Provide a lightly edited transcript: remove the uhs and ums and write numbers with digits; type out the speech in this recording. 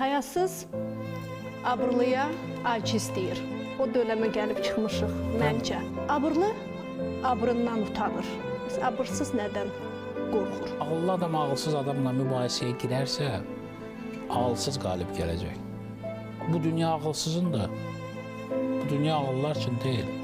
Hayasız abırlıya aciz deyir. O dönəmə gəlib çıxmışıq məncə. Abırlı abrından utanır. Biz abırsız nədən qorxur? Ağıllı adam ağılsız adamla mübahisəyə girərsə, ağılsız qalib gələcək. Bu dünya ağılsızın da, bu dünya ağıllar üçün deyil.